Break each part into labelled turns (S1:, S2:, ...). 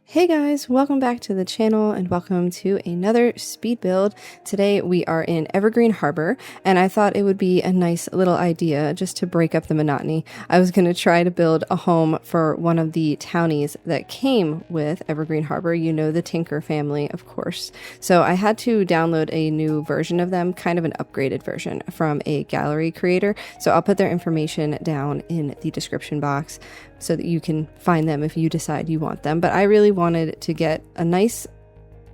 S1: Hey guys, welcome back to the channel and welcome to another speed build. Today we are in Evergreen Harbour and I thought it would be a nice little idea just to break up the monotony. I was going to try to build a home for one of the townies that came with Evergreen Harbour. You know, the Tinker family, of course. So I had to download a new version of them, kind of an upgraded version from a gallery creator. So I'll put their information down in the description box so that you can find them if you decide you want them. But I really wanted to get a nice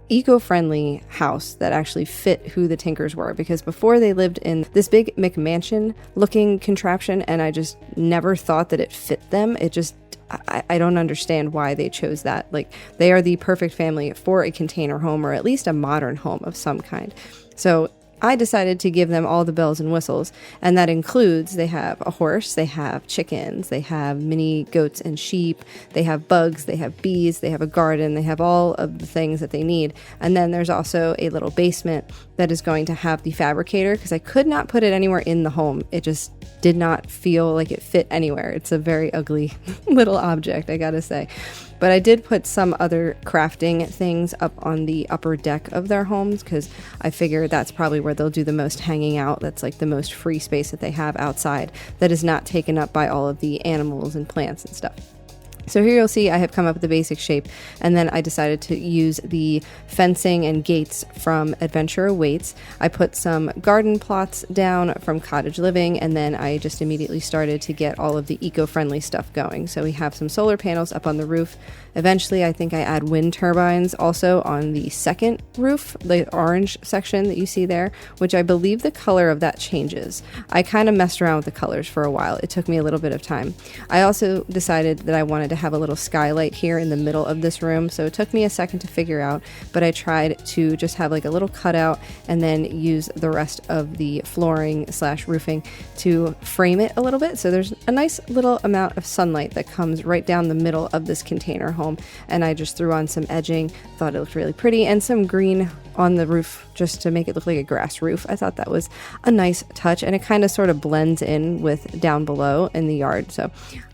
S1: eco-friendly house that actually fit who the Tinkers were, because before they lived in this big McMansion looking contraption and I just never thought that it fit them. It just, I don't understand why they chose that. Like, they are the perfect family for a container home, or at least a modern home of some kind. So I decided to give them all the bells and whistles, and that includes they have a horse, they have chickens, they have mini goats and sheep, they have bugs, they have bees, they have a garden, they have all of the things that they need. And then there's also a little basement that is going to have the fabricator, because I could not put it anywhere in the home. It just did not feel like it fit anywhere. It's a very ugly little object, I gotta say. But I did put some other crafting things up on the upper deck of their homes, because I figured that's probably where they'll do the most hanging out. That's like the most free space that they have outside that is not taken up by all of the animals and plants and stuff. So here you'll see I have come up with the basic shape, and then I decided to use the fencing and gates from Adventure Awaits. I put some garden plots down from Cottage Living, and then I just immediately started to get all of the eco-friendly stuff going. So we have some solar panels up on the roof. Eventually, I think I add wind turbines also on the second roof, the orange section that you see there, which I believe the color of that changes. I kind of messed around with the colors for a while. It took me a little bit of time. I also decided that I wanted to have a little skylight here in the middle of this room, so it took me a second to figure out, but I tried to just have like a little cutout and then use the rest of the flooring slash roofing to frame it a little bit, so there's a nice little amount of sunlight that comes right down the middle of this container home. And I just threw on some edging, thought it looked really pretty, and some green on the roof just to make it look like a grass roof. I thought that was a nice touch, and it kind of sort of blends in with down below in the yard, so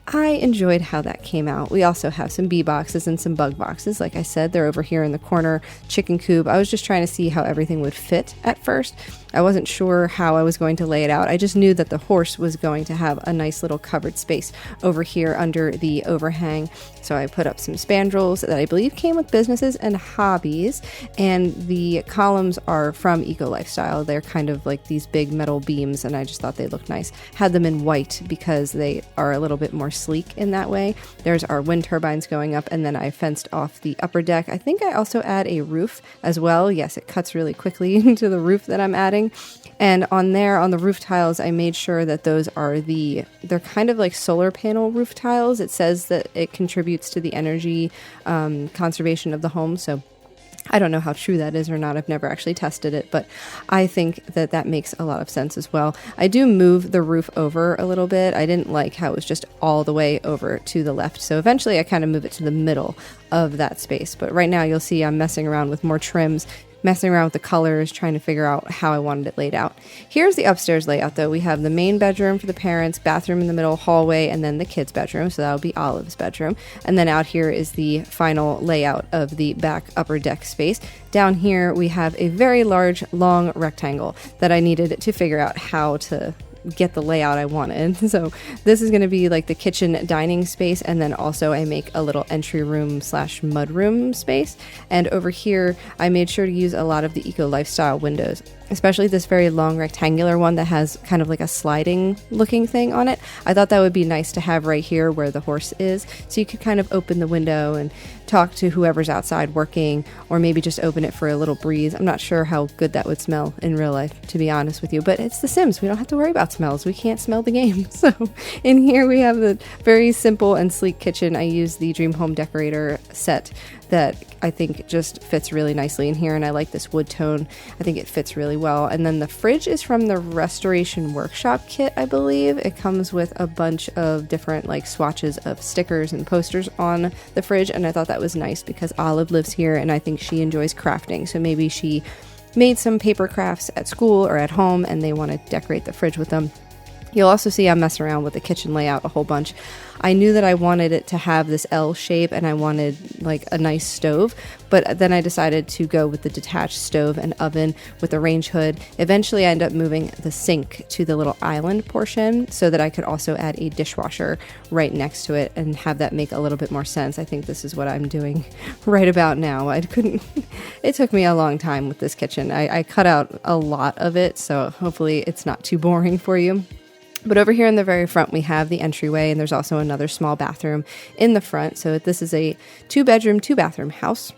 S1: I enjoyed how that came out. We also have some bee boxes and some bug boxes. Like I said, they're over here in the corner, chicken coop. I was just trying to see how everything would fit at first. I wasn't sure how I was going to lay it out. I just knew that the horse was going to have a nice little covered space over here under the overhang. So I put up some spandrels that I believe came with businesses and hobbies, and the columns are from Eco Lifestyle. They're kind of like these big metal beams, and I just thought they looked nice. Had them in white because they are a little bit more sleek in that way. There's our wind turbines going up, and then I fenced off the upper deck. I think I also add a roof as well. Yes, it cuts really quickly into the roof that I'm adding. And on there, on the roof tiles, I made sure that those are they're kind of like solar panel roof tiles. It says that it contributes to the energy conservation of the home. So I don't know how true that is or not. I've never actually tested it, but I think that that makes a lot of sense as well. I do move the roof over a little bit. I didn't like how it was just all the way over to the left. So eventually I kind of move it to the middle of that space. But right now you'll see I'm messing around with more trims, messing around with the colors, trying to figure out how I wanted it laid out. Here's the upstairs layout though. We have the main bedroom for the parents, bathroom in the middle, hallway, and then the kids' bedroom. So that'll be Olive's bedroom. And then out here is the final layout of the back upper deck space. Down here we have a very large, long rectangle that I needed to figure out how to get the layout I wanted. So this is going to be like the kitchen dining space, and then also I make a little entry room slash mudroom space. And over here I made sure to use a lot of the Eco Lifestyle windows, especially this very long rectangular one that has kind of like a sliding looking thing on it. I thought that would be nice to have right here where the horse is, so you could kind of open the window and talk to whoever's outside working, or maybe just open it for a little breeze. I'm not sure how good that would smell in real life, to be honest with you, but it's The Sims. We don't have to worry about smells. We can't smell the game. So in here we have the very simple and sleek kitchen. I use the Dream Home Decorator set that I think just fits really nicely in here, and I like this wood tone. I think it fits really well. And then the fridge is from the Restoration Workshop kit, I believe. It comes with a bunch of different like swatches of stickers and posters on the fridge, and I thought that was nice because Olive lives here and I think she enjoys crafting, so maybe she made some paper crafts at school or at home and they want to decorate the fridge with them. You'll also see I'm messing around with the kitchen layout a whole bunch. I knew that I wanted it to have this L shape and I wanted like a nice stove, but then I decided to go with the detached stove and oven with a range hood. Eventually I ended up moving the sink to the little island portion so that I could also add a dishwasher right next to it and have that make a little bit more sense. I think this is what I'm doing right about now. It took me a long time with this kitchen. I cut out a lot of it, so hopefully it's not too boring for you. But over here in the very front, we have the entryway, and there's also another small bathroom in the front. So this is a 2-bedroom, 2-bathroom house.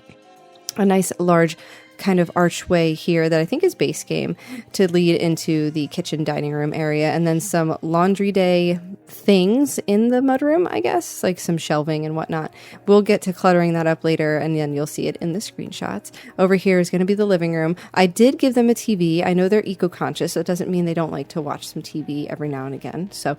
S1: A nice large kind of archway here that I think is base game to lead into the kitchen dining room area, and then some laundry day things in the mudroom, I guess, like some shelving and whatnot. We'll get to cluttering that up later, and then you'll see it in the screenshots. Over here is going to be the living room. I did give them a TV. I know they're eco-conscious, so it doesn't mean they don't like to watch some TV every now and again. So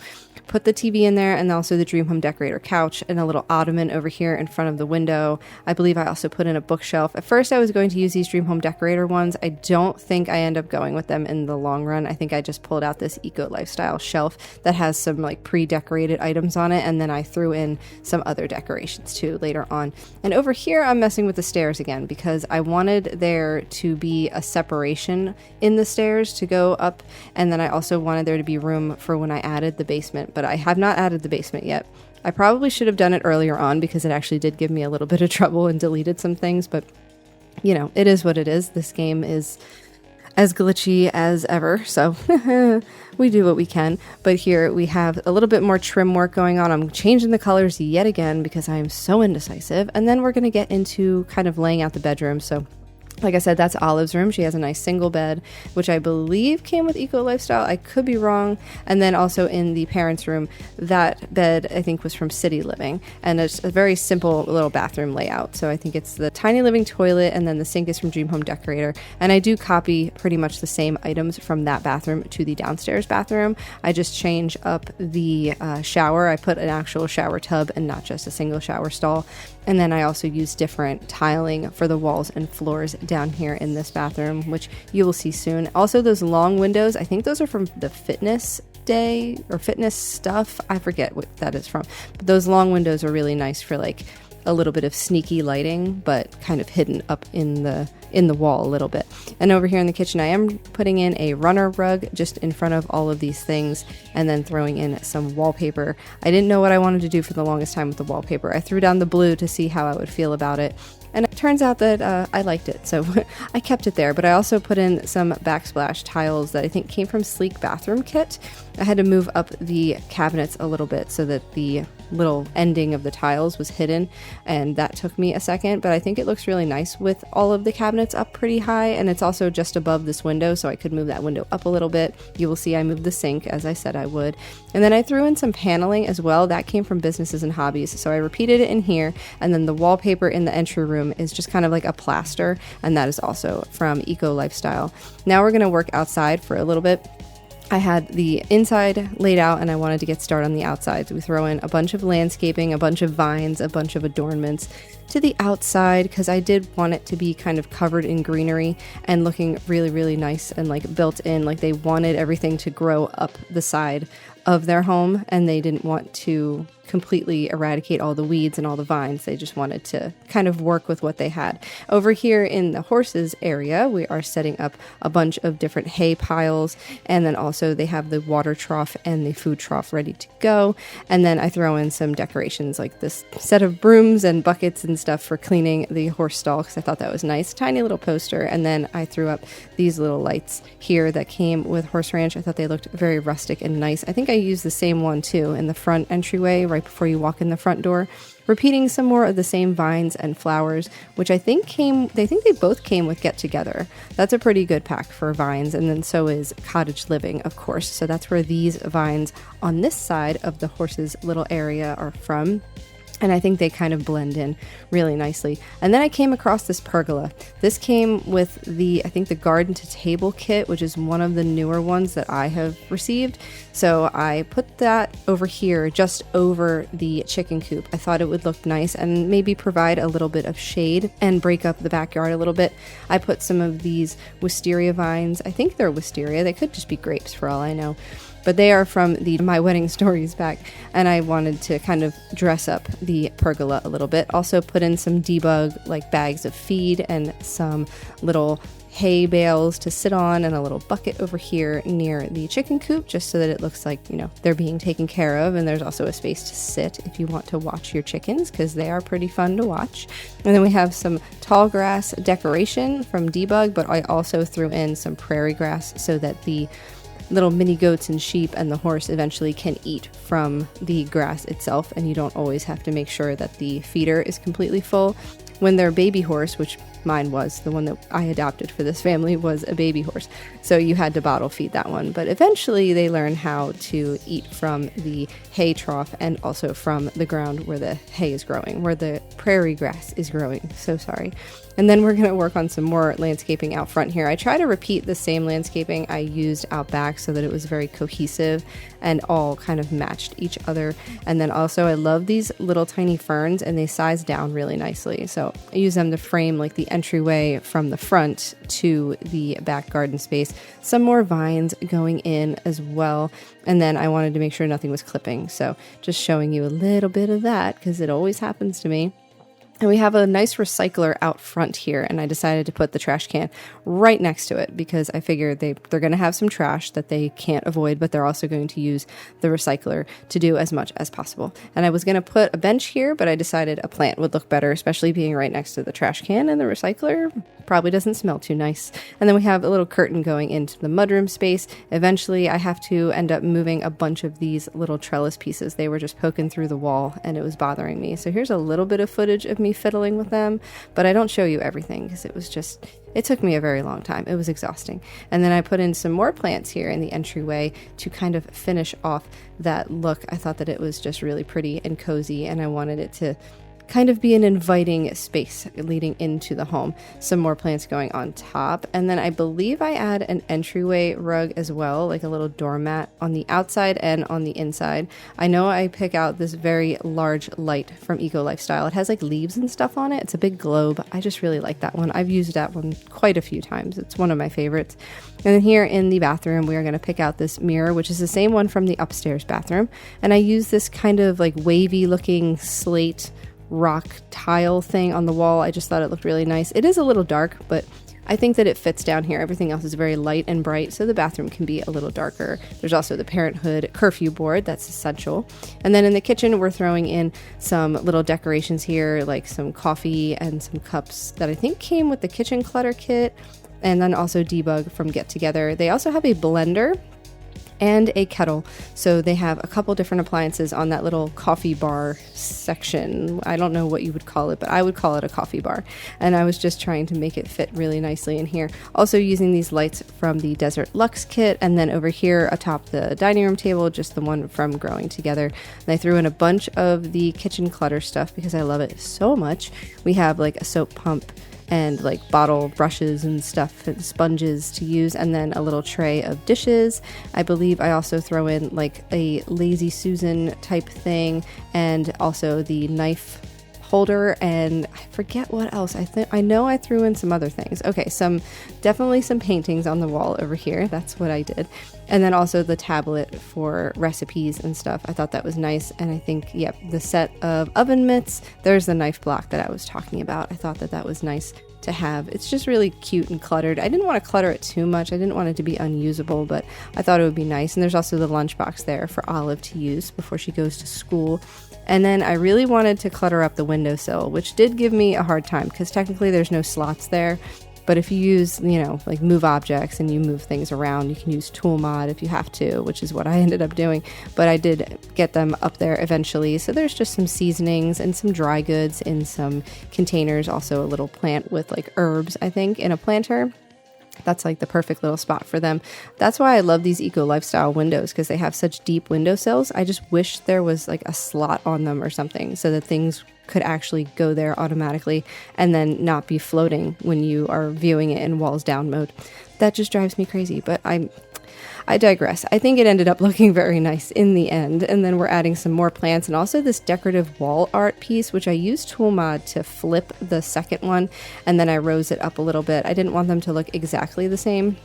S1: put the TV in there, and also the Dream Home Decorator couch and a little ottoman over here in front of the window. I believe I also put in a bookshelf. At first I was going to use these Dream Home Decorator ones. I don't think I end up going with them in the long run. I think I just pulled out this eco lifestyle shelf that has some like pre-decorated items on it, and then I threw in some other decorations too later on. And over here I'm messing with the stairs again because I wanted there to be a separation in the stairs to go up, and then I also wanted there to be room for when I added the basement, but I have not added the basement yet. I probably should have done it earlier on because it actually did give me a little bit of trouble and deleted some things, but you know, it is what it is. This game is as glitchy as ever, so we do what we can. But here we have a little bit more trim work going on. I'm changing the colors yet again because I am so indecisive. And then we're going to get into kind of laying out the bedroom. So like I said, that's Olive's room. She has a nice single bed, which I believe came with Eco Lifestyle. I could be wrong. And then also in the parents' room, that bed I think was from City Living. And it's a very simple little bathroom layout. So I think it's the tiny living toilet, and then the sink is from Dream Home Decorator. And I do copy pretty much the same items from that bathroom to the downstairs bathroom. I just change up the shower. I put an actual shower tub and not just a single shower stall. And then I also use different tiling for the walls and floors down here in this bathroom, which you will see soon. Also, those long windows, I think those are from the fitness day or fitness stuff. I forget what that is from. But those long windows are really nice for like a little bit of sneaky lighting, but kind of hidden up in the wall a little bit. And over here in the kitchen, I am putting in a runner rug just in front of all of these things, and then throwing in some wallpaper. I didn't know what I wanted to do for the longest time with the wallpaper. I threw down the blue to see how I would feel about it, and it turns out that I liked it, so I kept it there. But I also put in some backsplash tiles that I think came from Sleek Bathroom Kit. I had to move up the cabinets a little bit so that the little ending of the tiles was hidden, and that took me a second, but I think it looks really nice with all of the cabinets up pretty high, and it's also just above this window, so I could move that window up a little bit. You will see I moved the sink as I said I would. And then I threw in some paneling as well. That came from Businesses and Hobbies, so I repeated it in here. And then the wallpaper in the entry room is just kind of like a plaster, and that is also from Eco Lifestyle. Now we're going to work outside for a little bit. I had the inside laid out, and I wanted to get started on the outside. So we throw in a bunch of landscaping, a bunch of vines, a bunch of adornments to the outside because I did want it to be kind of covered in greenery and looking really, really nice and like built in. Like they wanted everything to grow up the side of their home, and they didn't want to completely eradicate all the weeds and all the vines. They just wanted to kind of work with what they had. Over here in the horses area, we are setting up a bunch of different hay piles, and then also they have the water trough and the food trough ready to go. And then I throw in some decorations like this set of brooms and buckets and stuff for cleaning the horse stall because I thought that was nice. Tiny little poster. And then I threw up these little lights here that came with Horse Ranch. I thought they looked very rustic and nice. I think I used the same one too in the front entryway right before you walk in the front door, repeating some more of the same vines and flowers, which I think they both came with Get Together. That's a pretty good pack for vines, and then so is Cottage Living, of course. So that's where these vines on this side of the horse's little area are from. And I think they kind of blend in really nicely. And then I came across this pergola. This came with I think the garden to table kit, which is one of the newer ones that I have received. So I put that over here, just over the chicken coop. I thought it would look nice and maybe provide a little bit of shade and break up the backyard a little bit. I put some of these wisteria vines. I think they're wisteria. They could just be grapes for all I know. but they are from the My Wedding Stories pack, and I wanted to kind of dress up the pergola a little bit. Also put in some debug like bags of feed and some little hay bales to sit on and a little bucket over here near the chicken coop, just so that it looks like, you know, they're being taken care of. And there's also a space to sit if you want to watch your chickens, because they are pretty fun to watch. And then we have some tall grass decoration from debug, but I also threw in some prairie grass so that the little mini goats and sheep and the horse eventually can eat from the grass itself, and you don't always have to make sure that the feeder is completely full. When their baby horse, which mine was, the one that I adopted for this family was a baby horse, so you had to bottle feed that one. But eventually they learn how to eat from the hay trough and also from the ground where the hay is growing, where the prairie grass is growing. So sorry. And then we're going to work on some more landscaping out front here. I try to repeat the same landscaping I used out back so that it was very cohesive and all kind of matched each other. And then also I love these little tiny ferns, and they size down really nicely. So I use them to frame like the entryway from the front to the back garden space. Some more vines going in as well. And then I wanted to make sure nothing was clipping. So just showing you a little bit of that, because it always happens to me. And we have a nice recycler out front here, and I decided to put the trash can right next to it because I figured they're going to have some trash that they can't avoid, but they're also going to use the recycler to do as much as possible. And I was going to put a bench here, but I decided a plant would look better, especially being right next to the trash can, and the recycler probably doesn't smell too nice. And then we have a little curtain going into the mudroom space. Eventually, I have to end up moving a bunch of these little trellis pieces. They were just poking through the wall, and it was bothering me. So here's a little bit of footage of me fiddling with them, but I don't show you everything because it took me a very long time. It was exhausting. And then I put in some more plants here in the entryway to kind of finish off that look. I thought that it was just really pretty and cozy, and I wanted it to kind of be an inviting space leading into the home. Some more plants going on top. And then I believe I add an entryway rug as well, like a little doormat on the outside and on the inside. I know I pick out this very large light from Eco Lifestyle. It has like leaves and stuff on it. It's a big globe. I just really like that one. I've used that one quite a few times. It's one of my favorites. And then here in the bathroom, we are going to pick out this mirror, which is the same one from the upstairs bathroom. And I use this kind of like wavy looking slate rock tile thing on the wall. I just thought it looked really nice. It is a little dark, but I think that it fits down here. Everything else is very light and bright, so the bathroom can be a little darker. There's also the Parenthood curfew board. That's essential. And then in the kitchen, we're throwing in some little decorations here, like some coffee and some cups that I think came with the kitchen clutter kit, and then also debug from Get Together. They also have a blender and a kettle, so they have a couple different appliances on that little coffee bar section. I don't know what you would call it, but I would call it a coffee bar, and I was just trying to make it fit really nicely in here. Also using these lights from the Desert Luxe kit, and then over here atop the dining room table, just the one from Growing Together. And I threw in a bunch of the kitchen clutter stuff because I love it so much. We have like a soap pump and like bottle brushes and stuff and sponges to use, and then a little tray of dishes. I believe I also throw in like a Lazy Susan type thing, and also the knife holder, and I forget what else. I know I threw in some other things. Okay, definitely some paintings on the wall over here. That's what I did. And then also the tablet for recipes and stuff. I thought that was nice. And I think, yep, the set of oven mitts. There's the knife block that I was talking about. I thought that was nice to have. It's just really cute and cluttered. I didn't want to clutter it too much. I didn't want it to be unusable, but I thought it would be nice. And there's also the lunchbox there for Olive to use before she goes to school. And then I really wanted to clutter up the windowsill, which did give me a hard time because technically there's no slots there. But if you use, like move objects and you move things around, you can use tool mod if you have to, which is what I ended up doing. But I did get them up there eventually. So there's just some seasonings and some dry goods in some containers. Also a little plant with like herbs, I think, in a planter. That's like the perfect little spot for them. That's why I love these Eco Lifestyle windows, because they have such deep windowsills. I just wish there was like a slot on them or something so that things could actually go there automatically and then not be floating when you are viewing it in walls down mode. That just drives me crazy, but I digress. I think it ended up looking very nice in the end. And then we're adding some more plants and also this decorative wall art piece, which I used tool mod to flip the second one. And then I rose it up a little bit. I didn't want them to look exactly the same.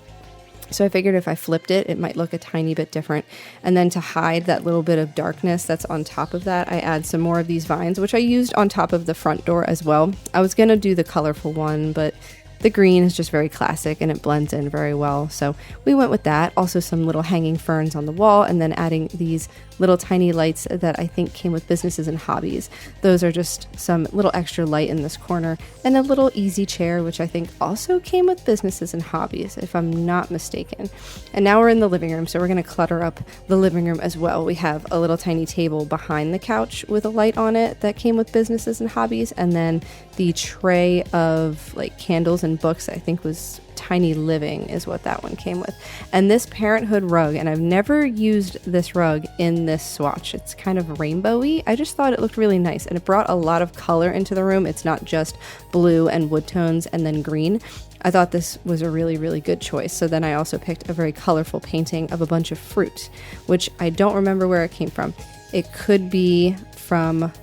S1: So I figured if I flipped it, it might look a tiny bit different. And then to hide that little bit of darkness that's on top of that, I add some more of these vines, which I used on top of the front door as well. I was going to do the colorful one, but the green is just very classic and it blends in very well. So we went with that. Also some little hanging ferns on the wall, and then adding these little tiny lights that I think came with businesses and hobbies. Those are just some little extra light in this corner, and a little easy chair, which I think also came with businesses and hobbies, if I'm not mistaken. And now we're in the living room, so we're going to clutter up the living room as well. We have a little tiny table behind the couch with a light on it that came with businesses and hobbies, and then the tray of like candles and books, I think was Tiny Living is what that one came with. And this Parenthood rug, and I've never used this rug in this swatch. It's kind of rainbowy. I just thought it looked really nice, and it brought a lot of color into the room. It's not just blue and wood tones and then green. I thought this was a really, really good choice. So then I also picked a very colorful painting of a bunch of fruit, which I don't remember where it came from. It could be from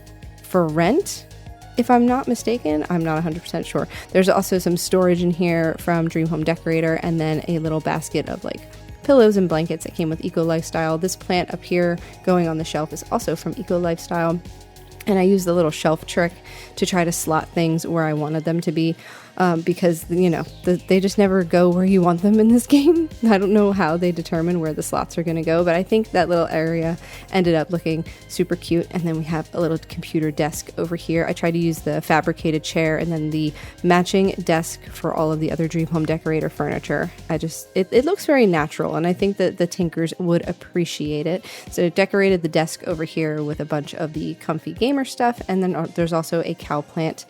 S1: For Rent, if I'm not mistaken. I'm not 100% sure. There's also some storage in here from Dream Home Decorator, and then a little basket of like pillows and blankets that came with Eco Lifestyle. This plant up here going on the shelf is also from Eco Lifestyle. And I used the little shelf trick to try to slot things where I wanted them to be, because, you know, they just never go where you want them in this game. I don't know how they determine where the slots are going to go, but I think that little area ended up looking super cute. And then we have a little computer desk over here. I tried to use the fabricated chair and then the matching desk for all of the other Dream Home Decorator furniture. It looks very natural, and I think that the Tinkers would appreciate it. So I decorated the desk over here with a bunch of the comfy gamer stuff, and then there's also a cow plant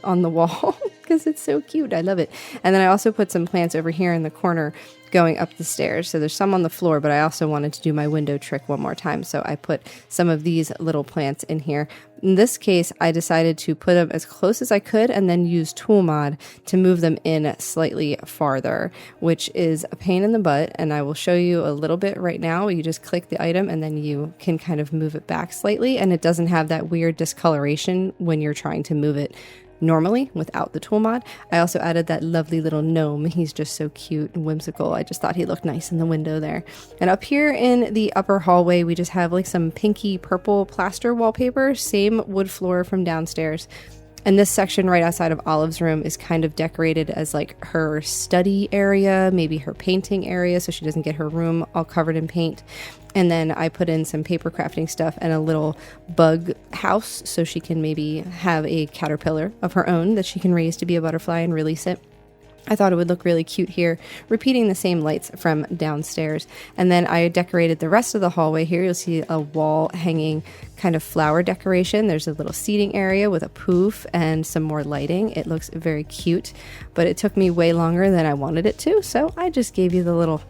S1: on the wall because it's so cute. I love it. And then I also put some plants over here in the corner going up the stairs. So there's some on the floor, but I also wanted to do my window trick one more time. So I put some of these little plants in here. In this case, I decided to put them as close as I could and then use Tool Mod to move them in slightly farther, which is a pain in the butt. And I will show you a little bit right now. You just click the item and then you can kind of move it back slightly, and it doesn't have that weird discoloration when you're trying to move it normally without the Tool Mod. I also added that lovely little gnome. He's just so cute and whimsical. I just thought he looked nice in the window there. And up here in the upper hallway, we just have like some pinky purple plaster wallpaper, same wood floor from downstairs. And this section right outside of Olive's room is kind of decorated as like her study area, maybe her painting area, so she doesn't get her room all covered in paint. And then I put in some paper crafting stuff and a little bug house so she can maybe have a caterpillar of her own that she can raise to be a butterfly and release it. I thought it would look really cute here, repeating the same lights from downstairs. And then I decorated the rest of the hallway here. You'll see a wall hanging kind of flower decoration. There's a little seating area with a poof and some more lighting. It looks very cute, but it took me way longer than I wanted it to, so I just gave you the little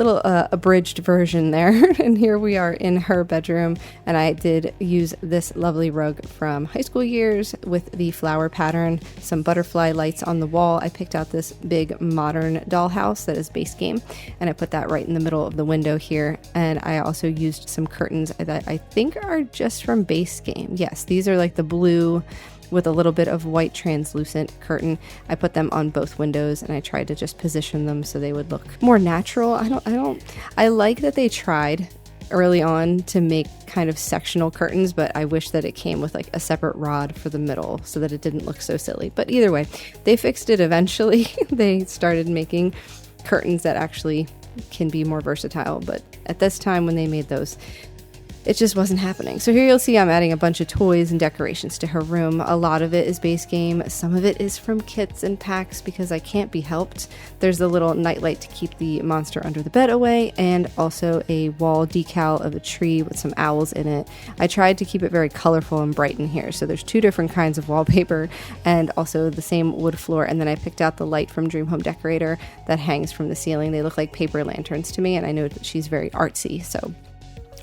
S1: abridged version there. And here we are in her bedroom, and I did use this lovely rug from high school years with the flower pattern, some butterfly lights on the wall. I picked out this big modern dollhouse that is base game, and I put that right in the middle of the window here. And I also used some curtains that I think are just from base game. Yes, these are like the blue with a little bit of white translucent curtain. I put them on both windows, and I tried to just position them so they would look more natural. I like that they tried early on to make kind of sectional curtains, but I wish that it came with like a separate rod for the middle so that it didn't look so silly. But either way, they fixed it eventually. They started making curtains that actually can be more versatile, but at this time when they made those, it just wasn't happening. So here you'll see I'm adding a bunch of toys and decorations to her room. A lot of it is base game. Some of it is from kits and packs because I can't be helped. There's the little nightlight to keep the monster under the bed away, and also a wall decal of a tree with some owls in it. I tried to keep it very colorful and bright in here. So there's two different kinds of wallpaper and also the same wood floor. And then I picked out the light from Dream Home Decorator that hangs from the ceiling. They look like paper lanterns to me, and I know that she's very artsy, so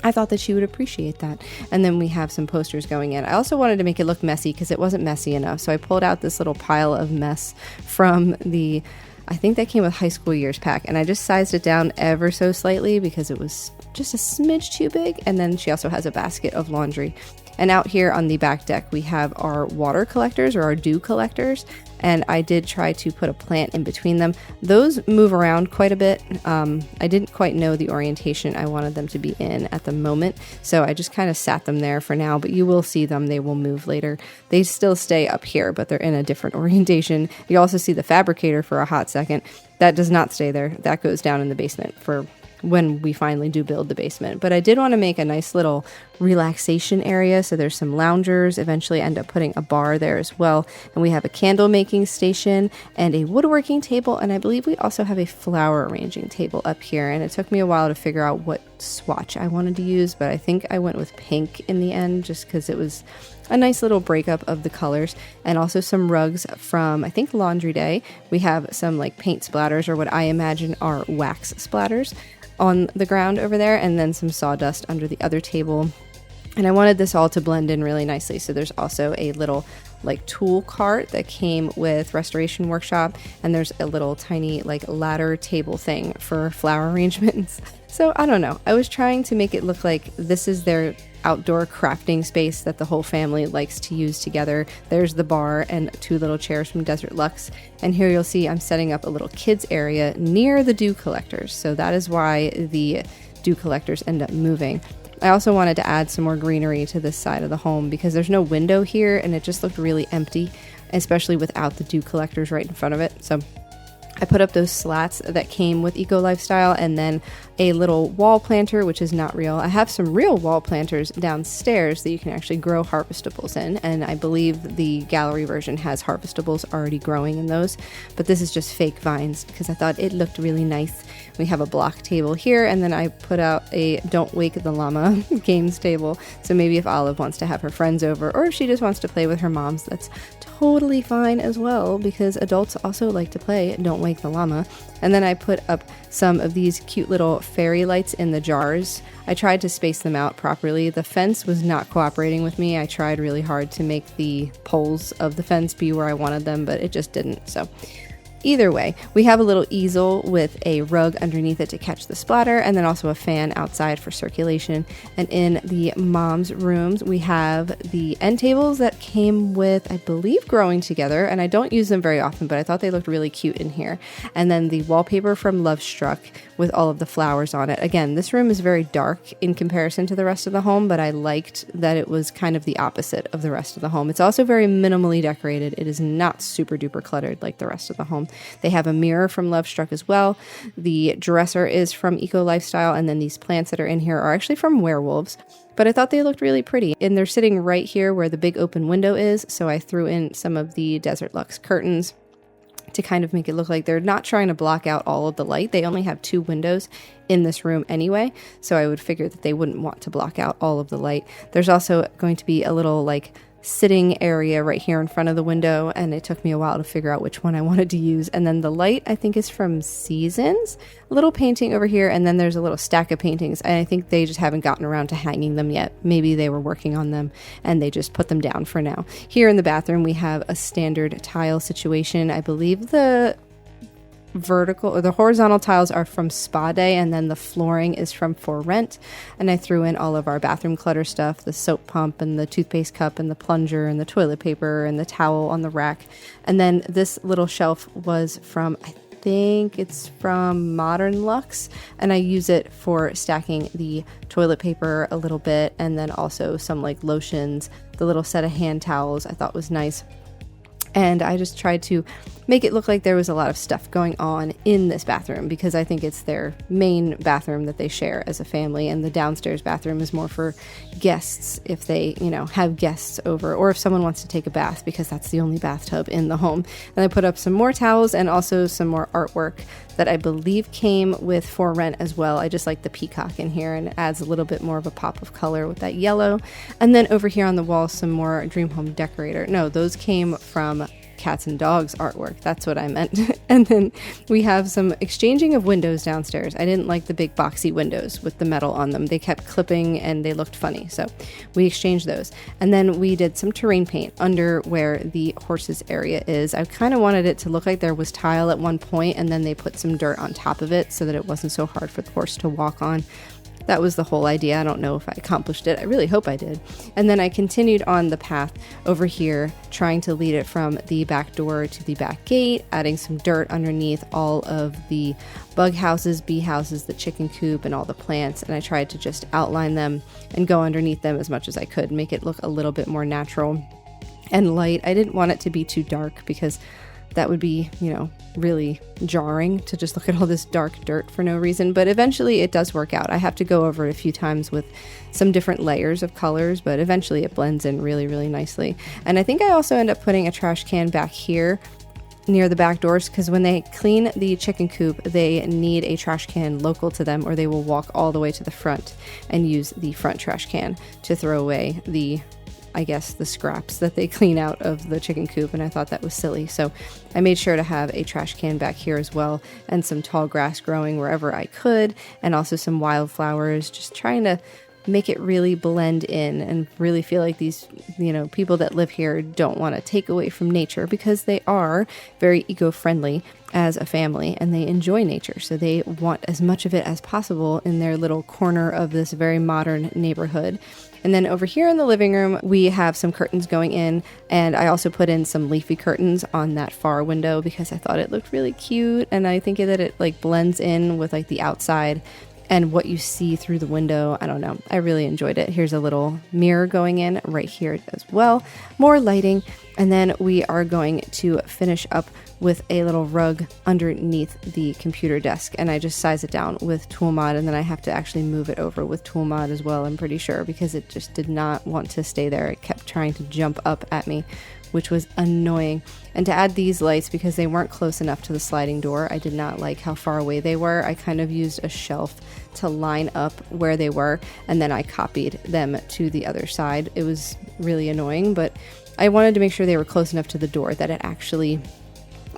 S1: I thought that she would appreciate that. And then we have some posters going in. I also wanted to make it look messy because it wasn't messy enough. So I pulled out this little pile of mess from the, I think that came with high school years pack. And I just sized it down ever so slightly because it was just a smidge too big. And then she also has a basket of laundry And out here on the back deck, we have our water collectors, or our dew collectors. And I did try to put a plant in between them. Those move around quite a bit. I didn't quite know the orientation I wanted them to be in at the moment, so I just kind of sat them there for now, but you will see them. They will move later. They still stay up here, but they're in a different orientation. You also see the fabricator for a hot second. That does not stay there. That goes down in the basement for when we finally do build the basement. But I did want to make a nice little relaxation area, so there's some loungers. Eventually end up putting a bar there as well, and we have a candle making station and a woodworking table, and I believe we also have a flower arranging table up here. And it took me a while to figure out what swatch I wanted to use, but I think I went with pink in the end just because it was a nice little breakup of the colors. And also some rugs from, I think, Laundry Day. We have some like paint splatters, or what I imagine are wax splatters, on the ground over there, and then some sawdust under the other table. And I wanted this all to blend in really nicely, so there's also a little like tool cart that came with Restoration Workshop, and there's a little tiny like ladder table thing for flower arrangements. So I don't know, I was trying to make it look like this is their outdoor crafting space that the whole family likes to use together. There's the bar and 2 little chairs from Desert Luxe, and here you'll see I'm setting up a little kids area near the dew collectors, so that is why the dew collectors end up moving. I also wanted to add some more greenery to this side of the home because there's no window here and it just looked really empty, especially without the dew collectors right in front of it. So I put up those slats that came with Eco Lifestyle, and then a little wall planter, which is not real. I have some real wall planters downstairs that you can actually grow harvestables in, and I believe the gallery version has harvestables already growing in those, but this is just fake vines because I thought it looked really nice. We have a block table here, and then I put out a Don't Wake the Llama games table, so maybe if Olive wants to have her friends over, or if she just wants to play with her moms, that's totally fine as well, because adults also like to play Don't Wake the Llama. And then I put up some of these cute little fairy lights in the jars. I tried to space them out properly. The fence was not cooperating with me. I tried really hard to make the poles of the fence be where I wanted them, but it just didn't. So either way, we have a little easel with a rug underneath it to catch the splatter, and then also a fan outside for circulation. And in the mom's rooms, we have the end tables that came with, I believe, Growing Together, and I don't use them very often, but I thought they looked really cute in here. And then the wallpaper from Love Struck with all of the flowers on it. Again, this room is very dark in comparison to the rest of the home, but I liked that it was kind of the opposite of the rest of the home. It's also very minimally decorated. It is not super duper cluttered like the rest of the home. They have a mirror from Love Struck as well. The dresser is from Eco Lifestyle, and then these plants that are in here are actually from Werewolves. But I thought they looked really pretty, and they're sitting right here where the big open window is, so I threw in some of the Desert Luxe curtains to kind of make it look like they're not trying to block out all of the light. They only have 2 windows in this room anyway, so I would figure that they wouldn't want to block out all of the light. There's also going to be a little like sitting area right here in front of the window, and it took me a while to figure out which one I wanted to use. And then the light, I think, is from Seasons. A little painting over here, and then there's a little stack of paintings, and I think they just haven't gotten around to hanging them yet. Maybe they were working on them and they just put them down for now. Here in the bathroom, we have a standard tile situation. I believe the vertical or the horizontal tiles are from Spa Day, and then the flooring is from For Rent. And I threw in all of our bathroom clutter stuff, the soap pump and the toothpaste cup and the plunger and the toilet paper and the towel on the rack. And then this little shelf was from, I think it's from Modern Luxe, and I use it for stacking the toilet paper a little bit, and then also some like lotions. The little set of hand towels I thought was nice. And I just tried to make it look like there was a lot of stuff going on in this bathroom, because I think it's their main bathroom that they share as a family, and the downstairs bathroom is more for guests if they, have guests over, or if someone wants to take a bath, because that's the only bathtub in the home. And I put up some more towels and also some more artwork that I believe came with For Rent as well. I just like the peacock in here, and it adds a little bit more of a pop of color with that yellow. And then over here on the wall, some more Dream Home Decorator. No, those came from Cats and Dogs artwork. That's what I meant. And then we have some exchanging of windows downstairs. I didn't like the big boxy windows with the metal on them. They kept clipping and they looked funny, so we exchanged those. And then we did some terrain paint under where the horses area is. I kind of wanted it to look like there was tile at one point, and then they put some dirt on top of it so that it wasn't so hard for the horse to walk on. that was the whole idea. I don't know if I accomplished it. I really hope I did. And then I continued on the path over here, trying to lead it from the back door to the back gate, adding some dirt underneath all of the bug houses, bee houses, the chicken coop, and all the plants. And I tried to just outline them and go underneath them as much as I could, make it look a little bit more natural and light. I didn't want it to be too dark because that would be, really jarring to just look at all this dark dirt for no reason. But eventually it does work out. I have to go over it a few times with some different layers of colors, but eventually it blends in really, really nicely. And I think I also end up putting a trash can back here near the back doors, because when they clean the chicken coop, they need a trash can local to them, or they will walk all the way to the front and use the front trash can to throw away the scraps that they clean out of the chicken coop, and I thought that was silly. So I made sure to have a trash can back here as well, and some tall grass growing wherever I could, and also some wildflowers, just trying to make it really blend in and really feel like these, people that live here don't want to take away from nature, because they are very eco-friendly as a family and they enjoy nature. So they want as much of it as possible in their little corner of this very modern neighborhood. And then over here in the living room, we have some curtains going in, and I also put in some leafy curtains on that far window because I thought it looked really cute, and I think that it blends in with the outside and what you see through the window. I don't know. I really enjoyed it. Here's a little mirror going in right here as well. More lighting. And then we are going to finish up with a little rug underneath the computer desk. And I just size it down with tool mod, and then I have to actually move it over with tool mod as well, I'm pretty sure, because it just did not want to stay there. It kept trying to jump up at me, which was annoying. And to add these lights, because they weren't close enough to the sliding door, I did not like how far away they were. I kind of used a shelf to line up where they were, and then I copied them to the other side. It was really annoying, but I wanted to make sure they were close enough to the door that it actually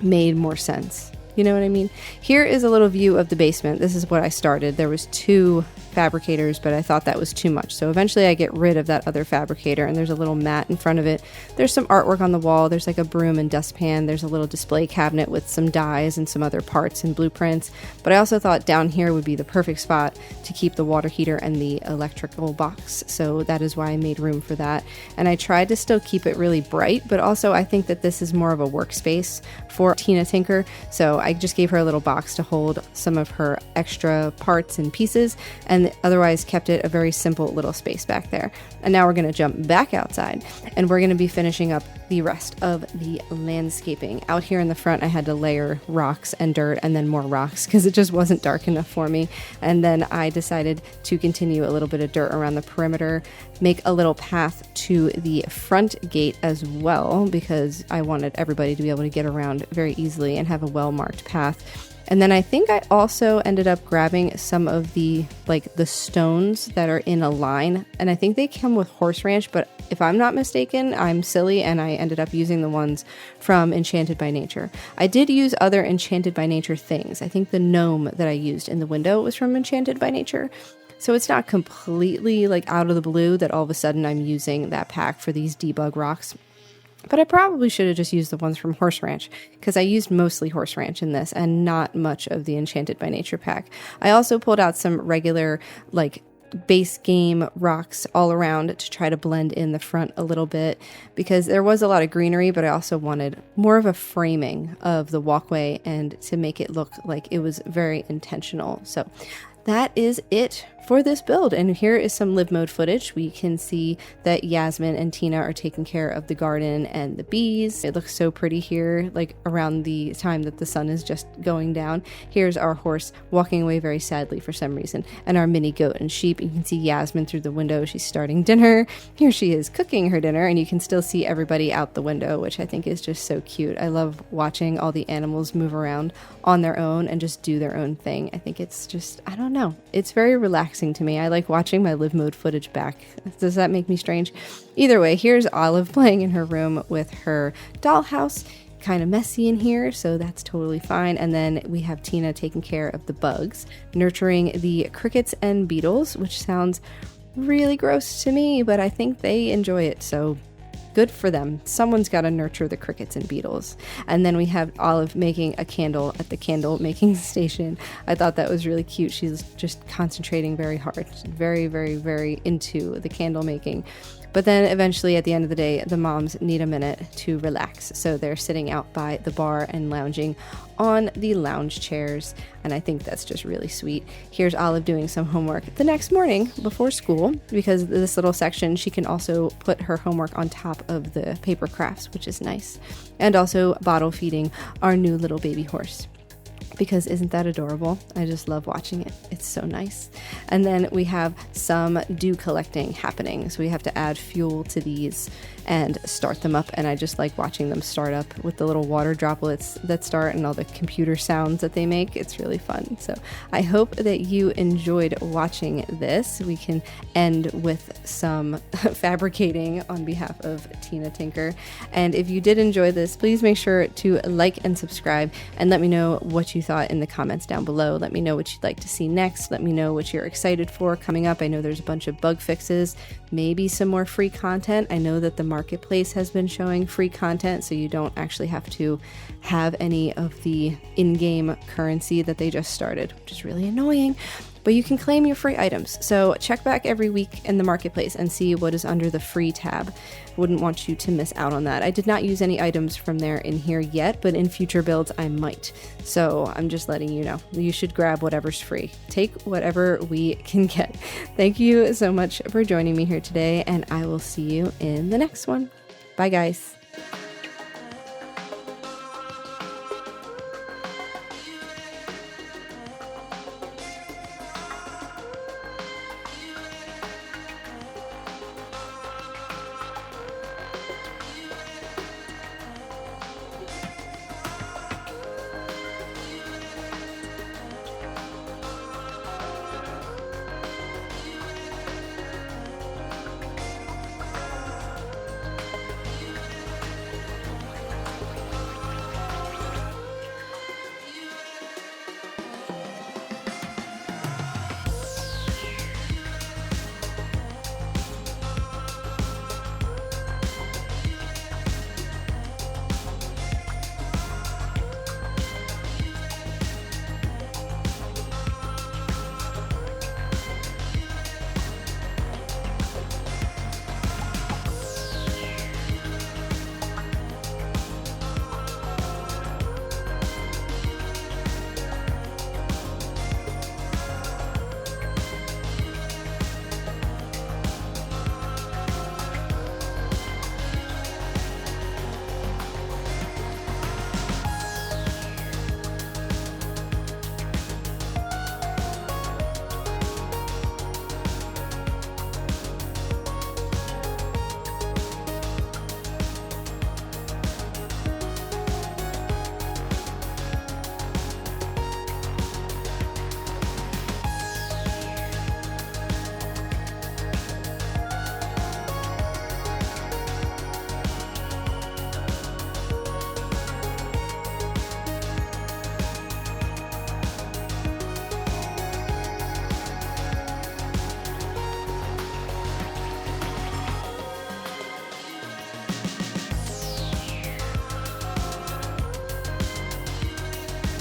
S1: made more sense. You know what I mean? Here is a little view of the basement. This is what I started. There was 2 fabricators, but I thought that was too much. So eventually I get rid of that other fabricator, and there's a little mat in front of it. There's some artwork on the wall. There's a broom and dustpan. There's a little display cabinet with some dies and some other parts and blueprints. But I also thought down here would be the perfect spot to keep the water heater and the electrical box. So that is why I made room for that. And I tried to still keep it really bright, but also I think that this is more of a workspace for Tina Tinker. So I just gave her a little box to hold some of her extra parts and pieces, and otherwise kept it a very simple little space back there. And now we're going to jump back outside, and we're going to be finishing up the rest of the landscaping. Out here in the front, I had to layer rocks and dirt and then more rocks because it just wasn't dark enough for me. And then I decided to continue a little bit of dirt around the perimeter, make a little path to the front gate as well, because I wanted everybody to be able to get around very easily and have a well-marked path. And then I think I also ended up grabbing some of the stones that are in a line, and I think they come with Horse Ranch, but if I'm not mistaken, I'm silly and I ended up using the ones from Enchanted by Nature. I did use other Enchanted by Nature things. I think the gnome that I used in the window was from Enchanted by Nature. So it's not completely out of the blue that all of a sudden I'm using that pack for these debug rocks. But I probably should have just used the ones from Horse Ranch, because I used mostly Horse Ranch in this and not much of the Enchanted by Nature pack. I also pulled out some regular base game rocks all around to try to blend in the front a little bit, because there was a lot of greenery, but I also wanted more of a framing of the walkway and to make it look like it was very intentional. So that is it for this build, and here is some live mode footage. We can see that Yasmin and Tina are taking care of the garden and the bees. It looks so pretty here, around the time that the sun is just going down. Here's our horse walking away very sadly for some reason, and our mini goat and sheep. You can see Yasmin through the window. She's starting dinner. Here she is cooking her dinner, and you can still see everybody out the window, which I think is just so cute. I love watching all the animals move around on their own and just do their own thing. I think it's just, I don't know, it's very relaxing to me. I like watching my live mode footage back. Does that make me strange? Either way, here's Olive playing in her room with her dollhouse. Kind of messy in here, so that's totally fine. And then we have Tina taking care of the bugs, nurturing the crickets and beetles, which sounds really gross to me, but I think they enjoy it, so Good for them. Someone's got to nurture the crickets and beetles. And then we have Olive making a candle at the candle making station. I thought that was really cute. She's just concentrating very hard. She's very, very, very into the candle making. But then eventually at the end of the day, the moms need a minute to relax. So they're sitting out by the bar and lounging on the lounge chairs. And I think that's just really sweet. Here's Olive doing some homework the next morning before school, because this little section, she can also put her homework on top of the paper crafts, which is nice. And also bottle feeding our new little baby horse, because isn't that adorable? I just love watching it. It's so nice. And then we have some dew collecting happening. So we have to add fuel to these and start them up. And I just like watching them start up with the little water droplets that start and all the computer sounds that they make. It's really fun. So I hope that you enjoyed watching this. We can end with some fabricating on behalf of Tina Tinker. And if you did enjoy this, please make sure to like and subscribe and let me know what you thought in the comments down below. Let me know what you'd like to see next. Let me know what you're excited for coming up. I know there's a bunch of bug fixes, maybe some more free content. I know that the marketplace has been showing free content, so you don't actually have to have any of the in-game currency that they just started, which is really annoying. But you can claim your free items. So check back every week in the marketplace and see what is under the free tab. Wouldn't want you to miss out on that. I did not use any items from there in here yet, but in future builds I might. So I'm just letting you know. You should grab whatever's free. Take whatever we can get. Thank you so much for joining me here today, and I will see you in the next one. Bye guys.